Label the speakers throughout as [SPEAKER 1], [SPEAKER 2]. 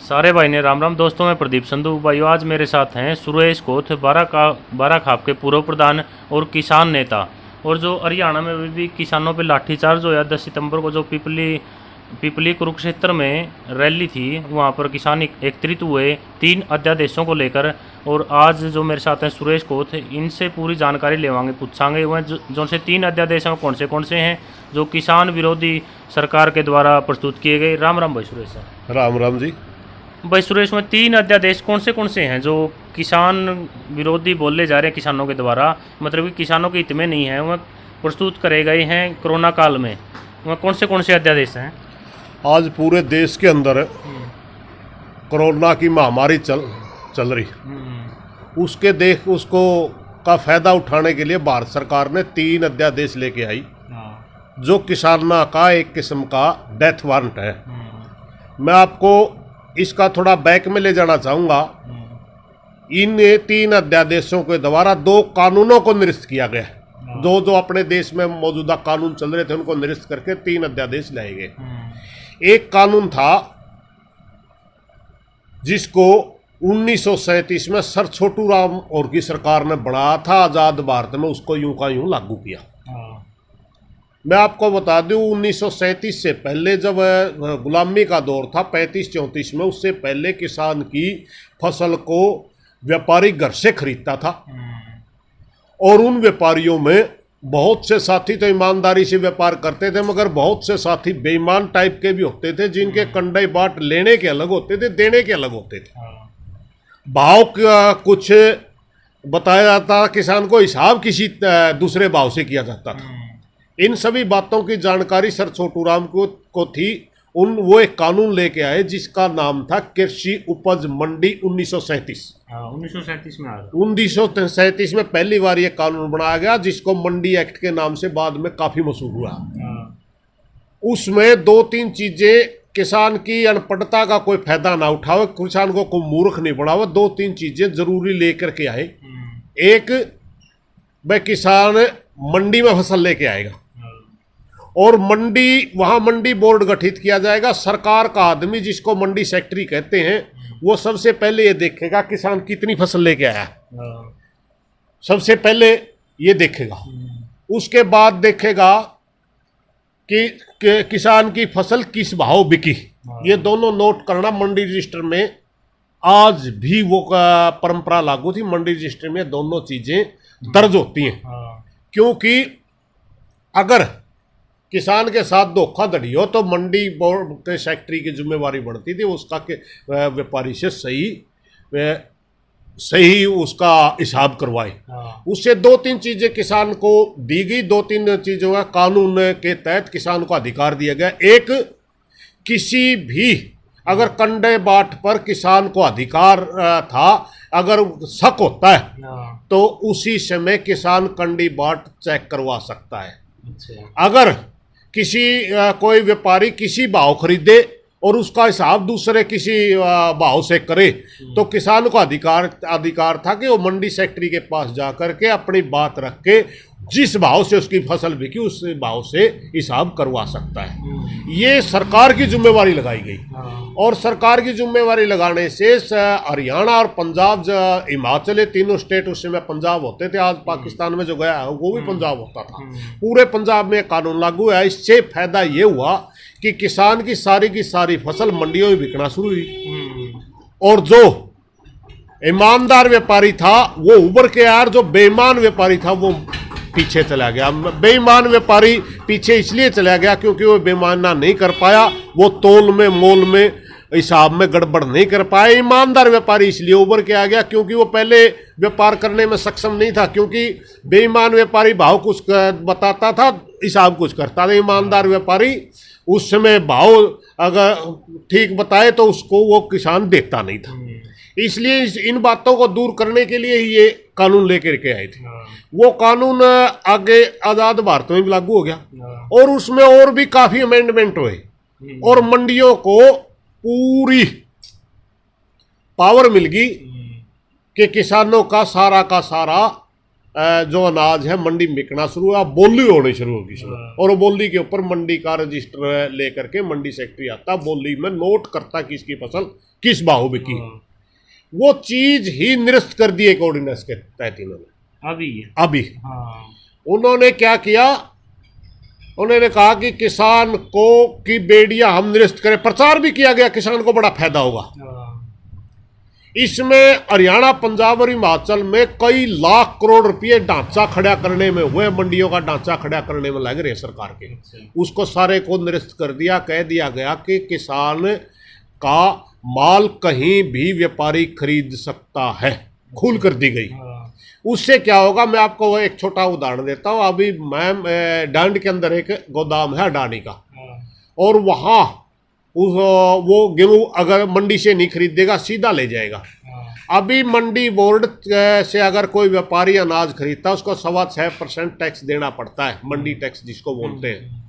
[SPEAKER 1] सारे भाई ने राम राम। दोस्तों मैं प्रदीप संधू। भाइयों आज मेरे साथ हैं सुरेश कोथ, बारा खाप के पूर्व प्रधान और किसान नेता। और जो हरियाणा में भी किसानों पे लाठीचार्ज होया 10 सितंबर को, जो पिपली कुरुक्षेत्र में रैली थी, वहाँ पर किसान एकत्रित हुए 3 अध्यादेशों को लेकर। और आज जो मेरे साथ हैं सुरेश कोथ, इनसे पूरी जानकारी लेवांगे, पूछांगे वह जो से 3 अध्यादेश हैं कौन से हैं जो किसान विरोधी सरकार के द्वारा प्रस्तुत किए गए। राम राम भाई सुरेश सर।
[SPEAKER 2] राम राम जी।
[SPEAKER 1] भाई सुरेश, में 3 अध्यादेश कौन से हैं जो किसान विरोधी बोले जा रहे हैं किसानों के द्वारा, मतलब कि किसानों के हित में नहीं है, वह प्रस्तुत करे गए हैं कोरोना काल में, वह कौन से अध्यादेश हैं?
[SPEAKER 2] आज पूरे देश के अंदर कोरोना की महामारी चल रही, उसको का फायदा उठाने के लिए भारत सरकार ने 3 अध्यादेश लेके आई जो किसानों का एक किस्म का डेथ वारंट है। मैं आपको इसका थोड़ा बैक में ले जाना चाहूँगा। इन 3 अध्यादेशों के द्वारा 2 कानूनों को निरस्त किया गया। जो अपने देश में मौजूदा कानून चल रहे थे उनको निरस्त करके 3 अध्यादेश लाए गए। एक कानून था जिसको 1937 में सर छोटू राम और की सरकार ने बनाया था आज़ाद भारत में, उसको यूं का यूं लागू किया। मैं आपको बता दूं 1937 से पहले जब गुलामी का दौर था 35-34 में, उससे पहले किसान की फसल को व्यापारी घर से खरीदता था और उन व्यापारियों में बहुत से साथी तो ईमानदारी से व्यापार करते थे, मगर बहुत से साथी बेईमान टाइप के भी होते थे जिनके कंडे बाट लेने के अलग होते थे, देने के अलग होते थे। भाव का कुछ बताया जाता, किसान को हिसाब किसी दूसरे भाव से किया जाता था। इन सभी बातों की जानकारी सर छोटू राम को थी। वो एक कानून लेके आए जिसका नाम था कृषि उपज मंडी 1937।
[SPEAKER 1] 1937 में आ गया।
[SPEAKER 2] 1937 में पहली बार ये कानून बनाया गया जिसको मंडी एक्ट के नाम से बाद में काफी मशहूर हुआ। उसमें 2-3 चीजें, किसान की अनपढ़ता का कोई फायदा ना उठावे, किसान को कोई मूर्ख नहीं बनावे, 2-3 चीजें जरूरी लेकर के आए। एक, वह किसान मंडी में फसल लेके आएगा और वहां मंडी बोर्ड गठित किया जाएगा। सरकार का आदमी जिसको मंडी सेक्रेटरी कहते हैं, वो सबसे पहले ये देखेगा किसान कितनी फसल लेके आया, सबसे पहले ये देखेगा। उसके बाद देखेगा कि किसान की फसल किस भाव बिकी। ये दोनों नोट करना मंडी रजिस्टर में आज भी वो परंपरा लागू थी। मंडी रजिस्टर में दोनों चीजें दर्ज होती हैं, क्योंकि अगर किसान के साथ धोखाधड़ी हो तो मंडी बोर्ड के सेक्रेटरी की जिम्मेवारी बढ़ती थी उसका कि व्यापारी से सही उसका हिसाब करवाए। उससे 2-3 चीजें किसान को दी गई। 2-3 चीजों का कानून के तहत किसान को अधिकार दिया गया। एक, किसी भी अगर कंडे बाट पर किसान को अधिकार था, अगर शक होता है तो उसी समय किसान कंडी बाट चेक करवा सकता है। अगर कोई व्यापारी किसी भाव खरीदे और उसका हिसाब दूसरे किसी भाव से करे तो किसान को अधिकार था कि वो मंडी सेक्रेटरी के पास जाकर के अपनी बात रख के जिस भाव से उसकी फसल बिकी उस भाव से हिसाब करवा सकता है। ये सरकार की जिम्मेवारी लगाई गई। और सरकार की जिम्मेवारी लगाने से हरियाणा और पंजाब, हिमाचल, ये तीनों स्टेट उस समय पंजाब होते थे, आज पाकिस्तान में जो गया है वो भी पंजाब होता था, पूरे पंजाब में कानून लागू है। इससे फायदा ये हुआ कि किसान की सारी फसल मंडियों में बिकना शुरू हुई और जो ईमानदार व्यापारी था वो उभर के आया, जो बेईमान व्यापारी था वो पीछे चला गया। बेईमान व्यापारी पीछे इसलिए चला गया क्योंकि वो बेईमाना नहीं कर पाया, वो तोल में मोल में हिसाब में गड़बड़ नहीं कर पाया। ईमानदार व्यापारी इसलिए उभर के आ गया क्योंकि वो पहले व्यापार करने में सक्षम नहीं था, क्योंकि बेईमान व्यापारी भाव कुछ बताता था, हिसाब कुछ करता था। ईमानदार व्यापारी उस समय भाव अगर ठीक बताए तो उसको वो किसान देता नहीं था। इसलिए इन बातों को दूर करने के लिए ये कानून लेकर के आए थे। वो कानून आगे आज़ाद भारत में भी लागू हो गया और उसमें और भी काफ़ी अमेंडमेंट हुए और मंडियों को पूरी पावर मिल गई कि किसानों का सारा जो अनाज है मंडी में बिकना शुरू हुआ, बोली होनी शुरू होगी शुरू, और वो बोली के ऊपर मंडी का रजिस्टर लेकर के मंडी सेक्रेटरी आता, बोली में नोट करता किसकी फसल किस भाव बिकी। वो चीज ही निरस्त कर दी एक ऑर्डिनेंस के तहत इन्होंने अभी। उन्होंने क्या किया, उन्होंने कहा कि किसान को की बेड़ियां हम निरस्त करें, प्रचार भी किया गया, किसान को बड़ा फायदा होगा। इसमें हरियाणा, पंजाब और हिमाचल में कई लाख करोड़ रुपए ढांचा खड़ा करने में हुए, मंडियों का ढांचा खड़ा करने में लग रहे सरकार के। उसको सारे को निरस्त कर दिया, कह दिया गया कि किसान का माल कहीं भी व्यापारी खरीद सकता है, खुल कर दी गई। उससे क्या होगा, मैं आपको वो एक छोटा उदाहरण देता हूँ। अभी मैम डांड के अंदर एक गोदाम है अडानी का, और वहाँ वो गेहूँ अगर मंडी से नहीं खरीदेगा सीधा ले जाएगा। अभी मंडी बोर्ड से अगर कोई व्यापारी अनाज खरीदता है उसको 6.25% टैक्स देना पड़ता है, मंडी टैक्स जिसको बोलते हैं।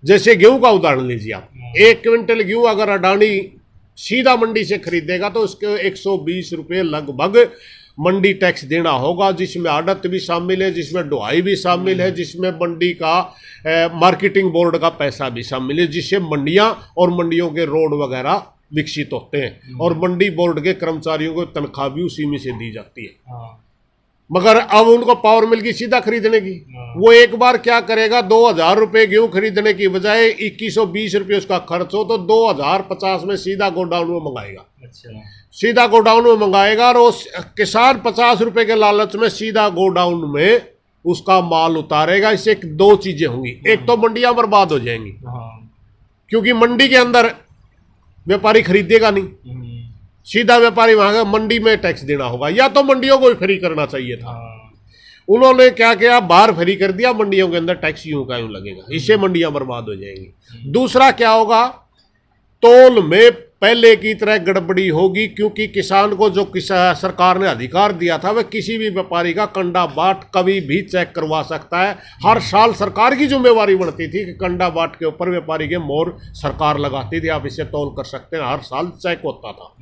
[SPEAKER 2] जैसे गेहूं का उदाहरण लीजिए आप, 1 क्विंटल गेहूं अगर अडानी सीधा मंडी से खरीदेगा तो उसके 120 रुपये लगभग मंडी टैक्स देना होगा, जिसमें आड़त भी शामिल है, जिसमें ढुलाई भी शामिल है, जिसमें मंडी का मार्केटिंग बोर्ड का पैसा भी शामिल है, जिससे मंडियां और मंडियों के रोड वगैरह विकसित होते हैं, और मंडी बोर्ड के कर्मचारियों को तनख्वाह भी उसी में से दी जाती है। मगर अब उनको पावर मिल गई सीधा खरीदने की। वो एक बार क्या करेगा, 2000 रुपये गेहूं खरीदने की बजाय 2120 रुपये उसका खर्च हो तो 2050 में सीधा गोडाउन में मंगाएगा। सीधा गोडाउन में मंगाएगा, और उस किसान 50 रुपये के लालच में सीधा गोडाउन में उसका माल उतारेगा। इससे 2 चीजें होंगी, एक तो मंडियां बर्बाद हो जाएंगी, क्योंकि मंडी के अंदर व्यापारी खरीदेगा नहीं, सीधा व्यापारी वहां मंडी में टैक्स देना होगा, या तो मंडियों को फ्री करना चाहिए था। उन्होंने क्या किया, बाहर फ्री कर दिया, मंडियों के अंदर टैक्स यूं का यूं लगेगा, इससे मंडियां बर्बाद हो जाएंगी। दूसरा क्या होगा, तोल में पहले की तरह गड़बड़ी होगी, क्योंकि किसान को जो सरकार ने अधिकार दिया था वह किसी भी व्यापारी का कंडा बाट कभी भी चेक करवा सकता है। हर साल सरकार की जिम्मेवारी बढ़ती थी कि कंडा बाट के ऊपर व्यापारी के मोहर सरकार लगाती थी, आप इसे तौल कर सकते हैं, हर साल चेक होता था।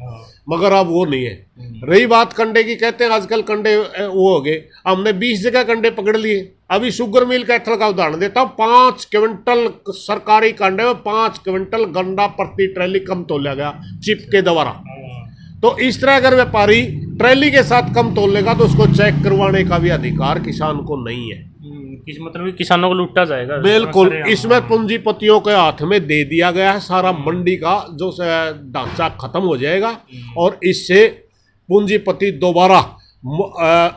[SPEAKER 2] मगर अब वो नहीं है। रही बात कंडे की, कहते हैं आजकल कंडे वो हो गए, हमने 20 जगह कंडे पकड़ लिए। अभी शुगर मिल का एथल का उदाहरण देता हूं, 5 क्विंटल सरकारी कंडे में 5 क्विंटल गन्ना प्रति ट्रैली कम तोला गया चिप के द्वारा। तो इस तरह अगर व्यापारी ट्रैली के साथ कम तोल लेगा तो उसको चेक करवाने का भी अधिकार किसान को नहीं है।
[SPEAKER 1] मतलब किसानों को लूटा जाएगा।
[SPEAKER 2] बिल्कुल, इसमें पूंजीपतियों के हाथ में दे दिया गया है सारा, मंडी का जो ढांचा खत्म हो जाएगा, और इससे पूंजीपति दोबारा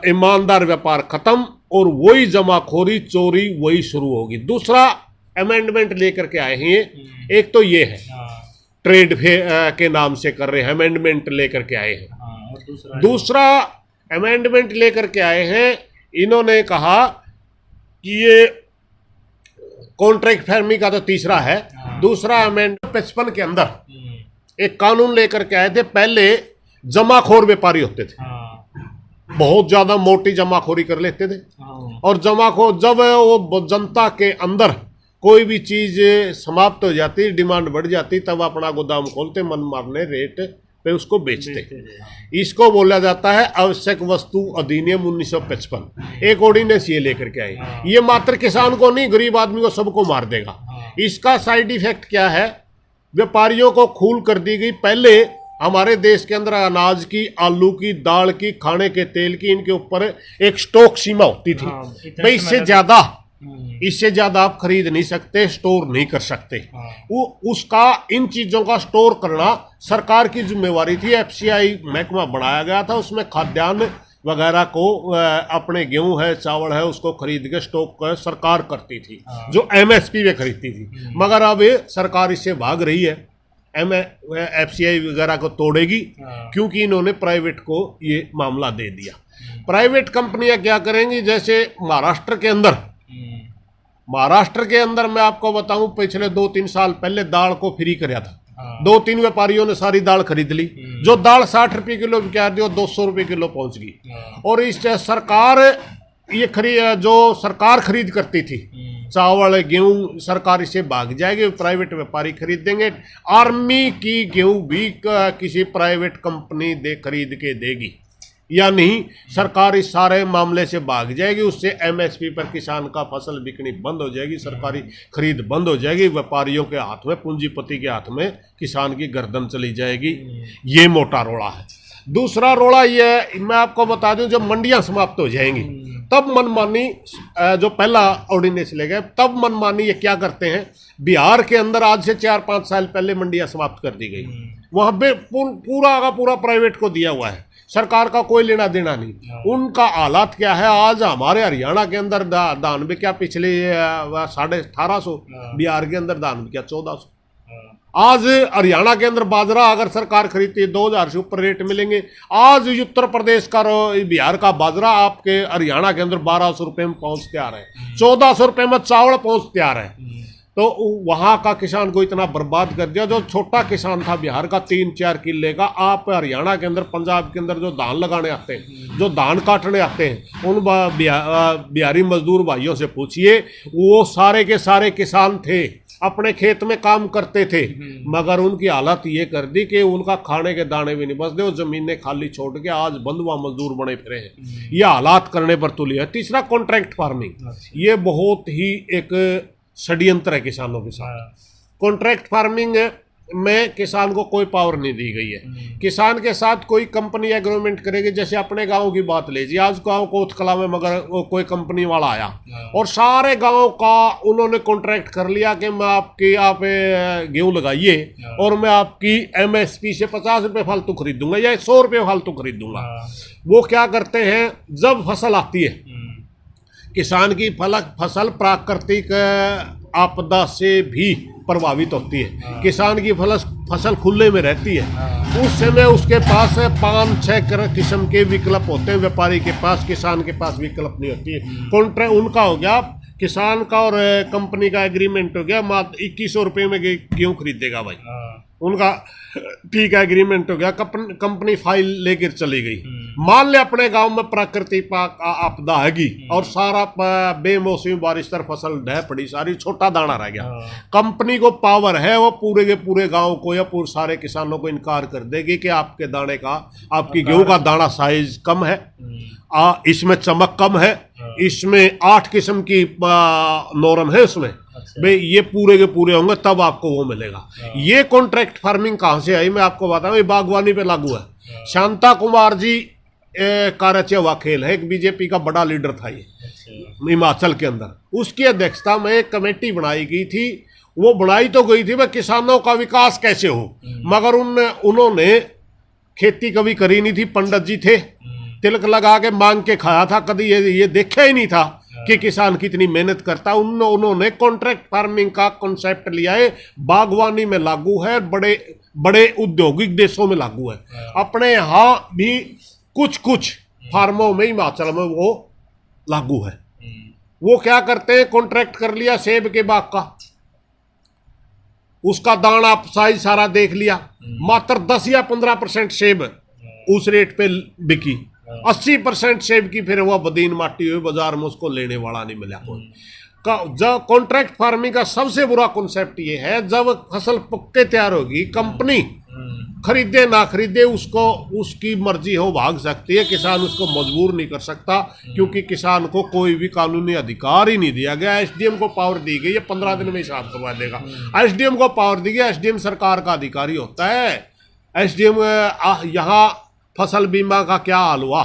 [SPEAKER 2] ईमानदार व्यापार खत्म, और वही जमाखोरी चोरी वही शुरू होगी। दूसरा अमेंडमेंट लेकर के आए हैं, एक तो ये है ट्रेड के नाम से कर रहे हैं, अमेंडमेंट लेकर के आए हैं। दूसरा अमेंडमेंट लेकर के आए हैं, इन्होंने कहा कि ये कॉन्ट्रैक्ट फार्मिंग का तो तीसरा है। दूसरा अमेंडमेंट 55 के अंदर एक कानून लेकर के आए थे। पहले जमाखोर व्यापारी होते थे, बहुत ज्यादा मोटी जमाखोरी कर लेते थे, और जमाखोर जब वो जनता के अंदर कोई भी चीज समाप्त हो जाती, डिमांड बढ़ जाती, तब अपना गोदाम खोलते, मन मारने रेट पे उसको बेचते। इसको बोला जाता है आवश्यक वस्तु अधिनियम 1955। एक ऑर्डिनेंस ये लेकर के आए, ये मात्र किसान को नहीं, गरीब आदमी को सबको मार देगा। इसका साइड इफेक्ट क्या है, व्यापारियों को खुल कर दी गई। पहले हमारे देश के अंदर अनाज की, आलू की, दाल की, खाने के तेल की, इनके ऊपर एक स्टॉक सीमा होती थी भाई, इससे ज्यादा आप खरीद नहीं सकते, स्टोर नहीं कर सकते। वो उसका इन चीजों का स्टोर करना सरकार की जिम्मेवारी थी। एफसीआई महकमा बनाया गया था, उसमें खाद्यान्न वगैरह को अपने गेहूं है, चावल है, उसको खरीद के स्टॉक सरकार करती थी, जो एमएसपी में खरीदती थी। मगर अब सरकार इससे भाग रही है, एफसीआई वगैरह को तोड़ेगी, क्योंकि इन्होंने प्राइवेट को ये मामला दे दिया। प्राइवेट कंपनियां क्या करेंगी, जैसे महाराष्ट्र के अंदर मैं आपको बताऊं, पिछले 2-3 साल पहले दाल को फ्री कराया था। 2-3 व्यापारियों ने सारी दाल खरीद ली, जो दाल 60 रुपये किलो बिका दी, 200 रुपये किलो पहुंच गई। और इस सरकार जो सरकार खरीद करती थी, चावल गेहूं, सरकार इसे भाग जाएगी, प्राइवेट व्यापारी खरीद देंगे। आर्मी की गेहूं भी किसी प्राइवेट कंपनी खरीद के देगी। या नहीं सरकार इस सारे मामले से भाग जाएगी, उससे एमएसपी पर किसान का फसल बिकनी बंद हो जाएगी, सरकारी खरीद बंद हो जाएगी, व्यापारियों के हाथ में, पूंजीपति के हाथ में किसान की गर्दन चली जाएगी। ये मोटा रोड़ा है। दूसरा रोड़ा ये मैं आपको बता दूं, जब मंडियां समाप्त हो जाएंगी तब मनमानी, जो पहला ऑर्डिनेंस ले गए तब मनमानी ये क्या करते हैं, बिहार के अंदर आज से 4-5 साल पहले मंडियां समाप्त कर दी गई, वहां पे पूरा का पूरा प्राइवेट को दिया हुआ है, सरकार का कोई लेना देना नहीं। उनका हालात क्या है, आज हमारे हरियाणा के अंदर धान बिका पिछले 1850, बिहार के अंदर धान बिका 1400। आज हरियाणा के अंदर बाजरा अगर सरकार खरीदती है 2000 से ऊपर रेट मिलेंगे। आज उत्तर प्रदेश का बिहार का बाजरा आपके हरियाणा के अंदर 1200 रुपये में पहुंचते आ रहे हैं, 1400 रुपये में चावल पहुंचते आ रहे हैं। तो वहां का किसान को इतना बर्बाद कर दिया। जो छोटा किसान था बिहार का 3-4 किले का, आप हरियाणा के अंदर, पंजाब के अंदर जो धान लगाने आते हैं, जो धान काटने आते हैं, उन बिहारी मजदूर भाइयों से पूछिए, वो सारे के सारे किसान थे, अपने खेत में काम करते थे, मगर उनकी हालत ये कर दी कि उनका खाने के दाने भी नहीं बचते, वो जमीनें खाली छोड़ के आज बंधुआ मजदूर बने फिरे हैं। ये हालात करने पर तुली है। तीसरा कॉन्ट्रैक्ट फार्मिंग, ये बहुत ही एक षड्यंत्र है किसानों के साथ। कॉन्ट्रैक्ट फार्मिंग में किसान को कोई पावर नहीं दी गई है। किसान के साथ कोई कंपनी एग्रीमेंट करेगी, जैसे अपने गांव की बात लीजिए, आज गांव कोतकला में मगर कोई कंपनी वाला आया और सारे गांव का उन्होंने कॉन्ट्रैक्ट कर लिया कि मैं आप गेहूं लगाइए और मैं आपकी एमएसपी से 50 रुपये फालतू खरीदूंगा या 100 रुपये फालतू खरीदूंगा। वो क्या करते हैं, जब फसल आती है, किसान की फसल प्राकृतिक आपदा से भी प्रभावित होती है, किसान की फसल खुले में रहती है, उस समय उसके पास 5-6 किस्म के विकल्प होते हैं। व्यापारी के पास, किसान के पास विकल्प नहीं होती है। कॉन्ट्रैक्ट उनका हो गया, किसान का और कंपनी का एग्रीमेंट हो गया, मात्र 2100 रुपये में गेहूँ खरीदेगा भाई, उनका ठीक है एग्रीमेंट हो गया, कंपनी फाइल लेकर चली गई। मान ले अपने गांव में प्राकृतिक आपदा हैगी और सारा बेमौसमी बारिश तर फसल ढह पड़ी, सारी छोटा दाना रह गया। कंपनी को पावर है, वो पूरे के पूरे गांव को या पूरे सारे किसानों को इनकार कर देगी कि आपके दाने का, आपकी गेहूं का दाना साइज कम है, इसमें चमक कम है, इसमें 8 किस्म की नॉर्म है उसमें, भाई ये पूरे के पूरे होंगे तब आपको वो मिलेगा। ये कॉन्ट्रैक्ट फार्मिंग कहाँ से आई मैं आपको बताऊं, ये बागवानी पे लागू है। शांता कुमार जी का रचा हुआ खेल है, एक बीजेपी का बड़ा लीडर था ये हिमाचल के अंदर, उसकी अध्यक्षता में एक कमेटी बनाई गई थी। वो बनाई तो गई थी भाई किसानों का विकास कैसे हो, मगर उन्होंने खेती कभी करी नहीं थी। पंडित जी थे, तिलक लगा के मांग के खाया था, कभी ये देखा ही नहीं था कि किसान कितनी मेहनत करता। उन्होंने कॉन्ट्रैक्ट फार्मिंग का कॉन्सेप्ट लिया है, बागवानी में लागू है, बड़े बड़े औद्योगिक देशों में लागू है, अपने यहाँ भी कुछ फार्मों में, हिमाचल में वो लागू है। वो क्या करते हैं, कॉन्ट्रैक्ट कर लिया सेब के बाग का, उसका दाना साइज सारा देख लिया, मात्र 10 या 15% सेब उस रेट पे बिकी, 80% सेब की फिर वह बदीन माटी हुई, बाजार में उसको लेने वाला नहीं मिला कोई। जब कॉन्ट्रैक्ट फार्मिंग का सबसे बुरा कॉन्सेप्ट ये है, जब फसल पक्के तैयार होगी, कंपनी खरीदे ना खरीदे उसको, उसकी मर्जी हो, भाग सकती है, किसान उसको मजबूर नहीं कर सकता, क्योंकि किसान को कोई भी कानूनी अधिकार ही नहीं दिया गया। एसडीएम को पावर दी गई है, 15 दिन में हिसाब करवा देगा। एसडीएम को पावर दी गई, एसडीएम सरकार का अधिकारी होता है। एसडीएम यहाँ फसल बीमा का क्या हाल हुआ,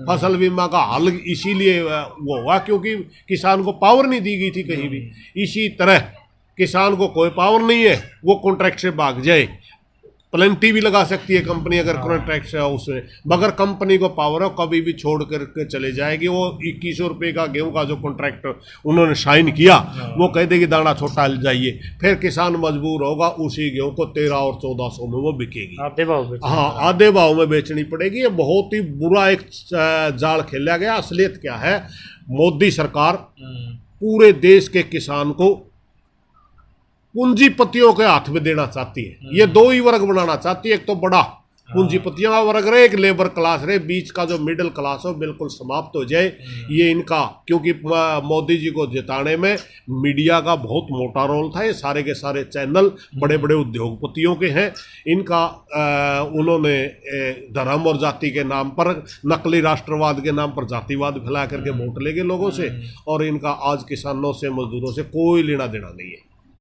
[SPEAKER 2] फसल बीमा का हल इसीलिए वो हुआ क्योंकि किसान को पावर नहीं दी गई थी कहीं भी। इसी तरह किसान को कोई पावर नहीं है, वो कॉन्ट्रैक्ट से भाग जाए, प्लेंटी भी लगा सकती है कंपनी अगर कॉन्ट्रैक्ट से उसमें, मगर कंपनी को पावर है, कभी भी छोड़ करके चले जाएगी। वो 2100 रुपये का गेहूं का जो कॉन्ट्रैक्ट उन्होंने साइन किया, वो कह देगी दाना छोटा जाइए, फिर किसान मजबूर होगा उसी गेहूं को 13 और 1400 में वो बिकेगी,
[SPEAKER 1] आधे भाव।
[SPEAKER 2] हाँ, आधे भाव में बेचनी पड़ेगी। ये बहुत ही बुरा एक जाल खेला गया। असलियत क्या है, मोदी सरकार पूरे देश के किसान को पूंजीपतियों के हाथ में देना चाहती है। ये 2 ही वर्ग बनाना चाहती है, एक तो बड़ा पूंजीपतियों का वर्ग रहे, एक लेबर क्लास रहे, बीच का जो मिडिल क्लास हो बिल्कुल समाप्त हो जाए। ये इनका, क्योंकि मोदी जी को जिताने में मीडिया का बहुत मोटा रोल था। ये सारे के सारे चैनल बड़े बड़े उद्योगपतियों के हैं। इनका उन्होंने धर्म और जाति के नाम पर, नकली राष्ट्रवाद के नाम पर जातिवाद फैला करके वोट ले गए लोगों से, और इनका आज किसानों से, मजदूरों से कोई लेना देना नहीं है।